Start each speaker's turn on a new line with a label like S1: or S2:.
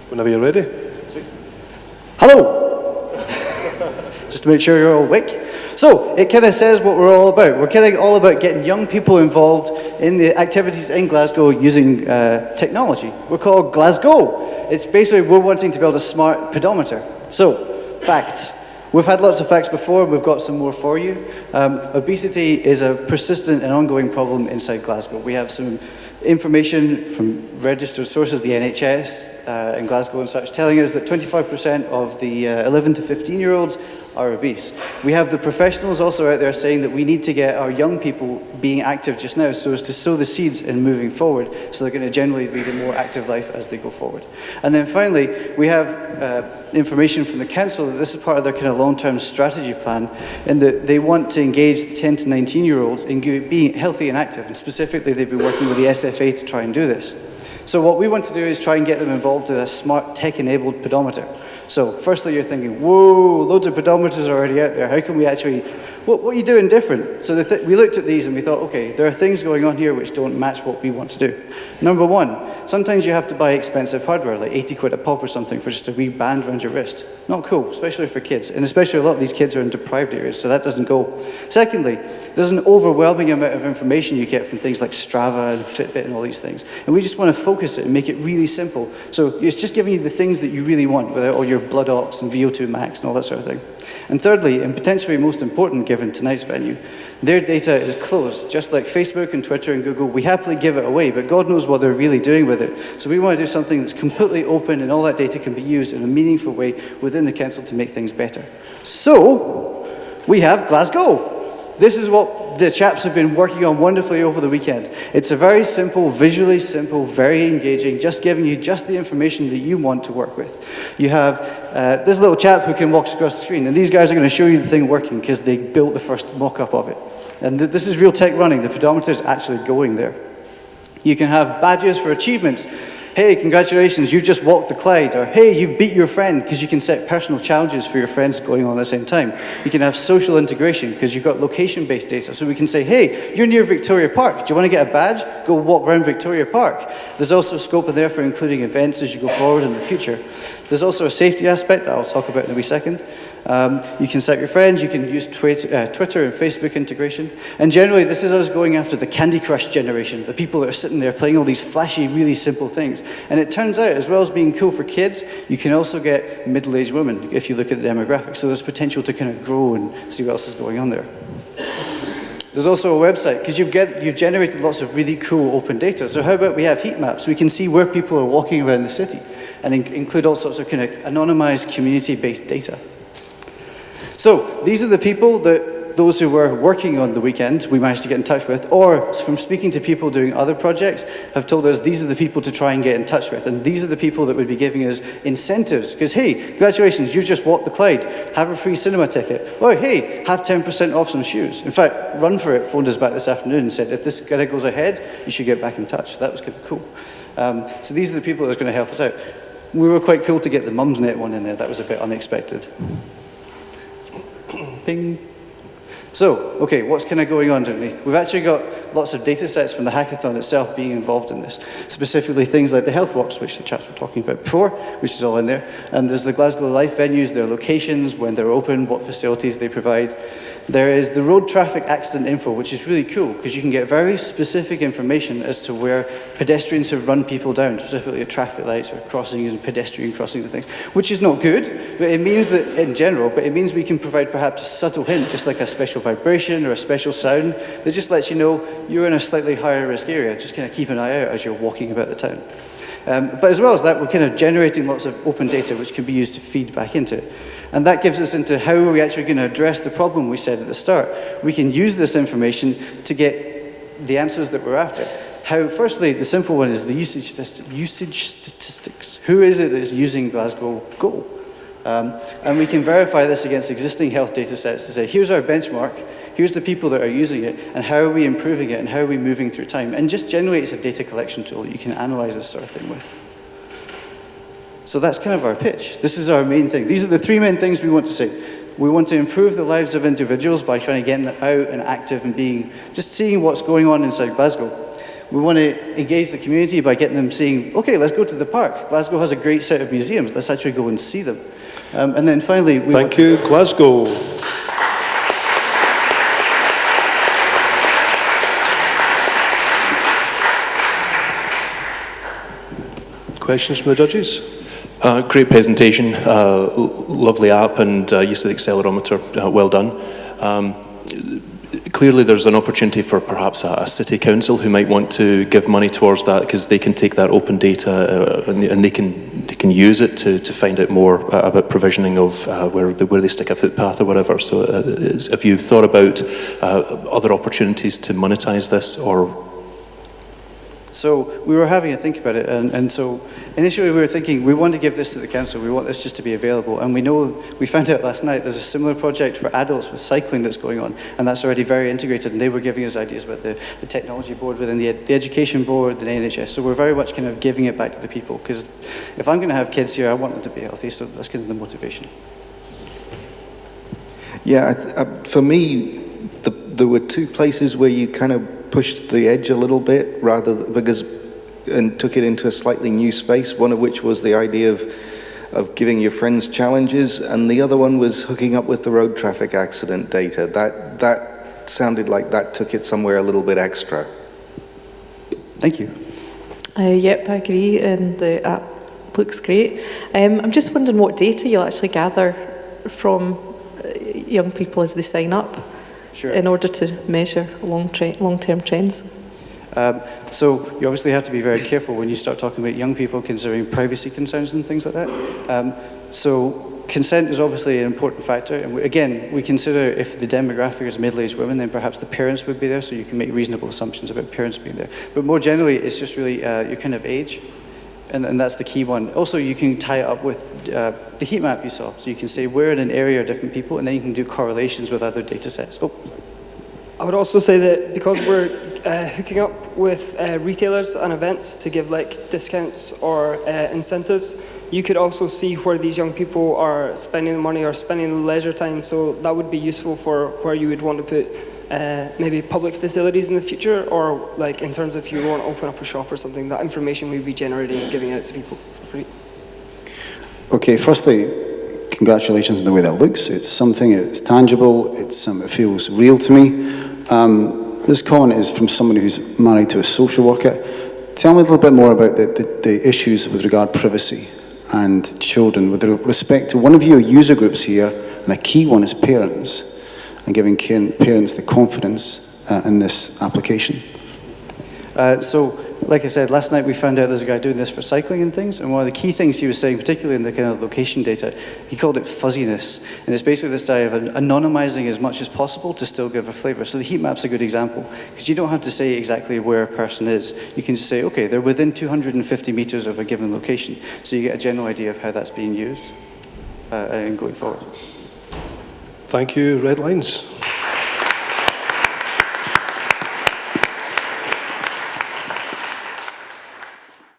S1: Whenever you're ready.
S2: Hello! Just to make sure you're all awake. So, it kind of says what we're all about. We're kind of all about getting young people involved in the activities in Glasgow using technology. We're called GlasGO. It's basically, we're wanting to build a smart pedometer. So, facts. We've had lots of facts before, we've got some more for you. Obesity is a persistent and ongoing problem inside Glasgow. We have some information from registered sources, the NHS in Glasgow and such, telling us that 25% of the 11 to 15-year-olds are obese. We have the professionals also out there saying that we need to get our young people being active just now so as to sow the seeds in moving forward, so they're going to generally lead a more active life as they go forward. And then finally, we have information from the council that this is part of their kind of long-term strategy plan, and that they want to engage the 10 to 19-year-olds in being healthy and active, and specifically they've been working with the SFA to try and do this. So what we want to do is try and get them involved in a smart tech-enabled pedometer. So firstly you're thinking, whoa, loads of pedometers are already out there, how can we actually, what are you doing different? So we looked at these and we thought, okay, there are things going on here which don't match what we want to do. Number one, sometimes you have to buy expensive hardware, like 80 quid a pop or something for just a wee band around your wrist. Not cool, especially for kids, and especially a lot of these kids are in deprived areas, so that doesn't go. Secondly, there's an overwhelming amount of information you get from things like Strava and Fitbit and all these things, and we just want to focus it and make it really simple. So it's just giving you the things that you really want, without all your blood ox and VO2 max and all that sort of thing. And thirdly, and potentially most important given tonight's venue, their data is closed. Just like Facebook and Twitter and Google, we happily give it away, but God knows what they're really doing with it. So we want to do something that's completely open and all that data can be used in a meaningful way within the council to make things better. So, we have GlasGO. This is what the chaps have been working on wonderfully over the weekend. It's a very simple, visually simple, very engaging, just giving you just the information that you want to work with. You have this little chap who can walk across the screen, and these guys are going to show you the thing working because they built the first mock-up of it. And this is real tech running. The pedometer is actually going there. You can have badges for achievements. Hey, congratulations, you've just walked the Clyde, or hey, you've beat your friend, because you can set personal challenges for your friends going on at the same time. You can have social integration, because you've got location-based data, so we can say, hey, you're near Victoria Park, do you want to get a badge? Go walk around Victoria Park. There's also scope in there for including events as you go forward in the future. There's also a safety aspect that I'll talk about in a wee second. You can set your friends, you can use Twitter and Facebook integration. And generally, this is us going after the Candy Crush generation, the people that are sitting there playing all these flashy, really simple things. And it turns out, as well as being cool for kids, you can also get middle-aged women if you look at the demographics. So there's potential to kind of grow and see what else is going on there. There's also a website, because you've generated lots of really cool open data. So how about we have heat maps? We can see where people are walking around the city and include all sorts of kind of anonymized community-based data. So these are the people that those who were working on the weekend we managed to get in touch with, or from speaking to people doing other projects, have told us these are the people to try and get in touch with. And these are the people that would be giving us incentives. Because, hey, congratulations, you've just walked the Clyde. Have a free cinema ticket. Or, hey, have 10% off some shoes. In fact, Run For It phoned us back this afternoon and said, if this kind of goes ahead, you should get back in touch. That was kind of cool. So these are the people that are going to help us out. We were quite cool to get the Mumsnet one in there. That was a bit unexpected. Ping. So, okay, what's kind of going on underneath? We've actually got lots of data sets from the hackathon itself being involved in this. Specifically things like the health walks, which the chaps were talking about before, which is all in there. And there's the Glasgow Life venues, their locations, when they're open, what facilities they provide. There is the road traffic accident info, which is really cool, because you can get very specific information as to where pedestrians have run people down, specifically at traffic lights or crossings and pedestrian crossings and things, which is not good, but it means that, in general, but it means we can provide perhaps a subtle hint, just like a special vibration or a special sound, that just lets you know you're in a slightly higher risk area. Just kind of keep an eye out as you're walking about the town. But as well as that, we're kind of generating lots of open data which can be used to feed back into it. And that gives us into how are we actually going to address the problem we said at the start. We can use this information to get the answers that we're after. How, firstly, the simple one is the usage statistics. Who is it that is using GlasGO Go? And we can verify this against existing health data sets to say, here's our benchmark, here's the people that are using it, and how are we improving it, and how are we moving through time. And just generally, it's a data collection tool that you can analyze this sort of thing with. So that's kind of our pitch. This is our main thing. These are the three main things we want to say. We want to improve the lives of individuals by trying to get them out and active and just seeing what's going on inside Glasgow. We want to engage the community by getting them saying, okay, let's go to the park. Glasgow has a great set of museums. Let's actually go and see them. And then finally,
S1: Thank you, Glasgow. Questions from the judges?
S3: Great presentation, lovely app, and use of the accelerometer, well done. Clearly there's an opportunity for perhaps a city council who might want to give money towards that, because they can take that open data and they can use it to find out more about provisioning of where they stick a footpath or whatever. So have you thought about other opportunities to monetize this, or?
S2: So we were having a think about it, and so initially we were thinking we want to give this to the council, we want this just to be available, and we found out last night there's a similar project for adults with cycling that's going on, and that's already very integrated, and they were giving us ideas about the technology board within the education board, the NHS, so we're very much kind of giving it back to the people, because if I'm going to have kids here, I want them to be healthy, so that's kind of the motivation.
S4: Yeah, for me, there were two places where you kind of pushed the edge a little bit, and took it into a slightly new space, one of which was the idea of giving your friends challenges, and the other one was hooking up with the road traffic accident data. That sounded like that took it somewhere a little bit extra.
S2: Thank you.
S5: Yep, I agree, and the app looks great. I'm just wondering what data you'll actually gather from young people as they sign up. Sure. In order to measure long-term trends.
S2: So you obviously have to be very careful when you start talking about young people, considering privacy concerns and things like that. So consent is obviously an important factor, and again, we consider if the demographic is middle-aged women, then perhaps the parents would be there, so you can make reasonable assumptions about parents being there. But more generally, it's just really your kind of age. And that's the key one. Also, you can tie it up with the heat map you saw. So you can say where in an area are different people, and then you can do correlations with other data sets. Oh.
S6: I would also say that because we're hooking up with retailers and events to give like discounts or incentives, you could also see where these young people are spending the money or spending the leisure time. So that would be useful for where you would want to put maybe public facilities in the future, or like in terms of if you want to open up a shop or something, that information we'd be generating and giving out to people for free.
S7: Okay, firstly, congratulations on the way that looks. It's something, it's tangible, it feels real to me. This comment is from someone who's married to a social worker. Tell me a little bit more about the issues with regard to privacy and children with respect to one of your user groups here, and a key one is parents, and giving parents the confidence in this application.
S2: So, like I said, last night we found out there's a guy doing this for cycling and things, and one of the key things he was saying, particularly in the kind of location data, he called it fuzziness, and it's basically this idea of anonymizing as much as possible to still give a flavor. So the heat map's a good example, because you don't have to say exactly where a person is. You can just say, okay, they're within 250 meters of a given location, so you get a general idea of how that's being used and going forward.
S1: Thank you. Red lines.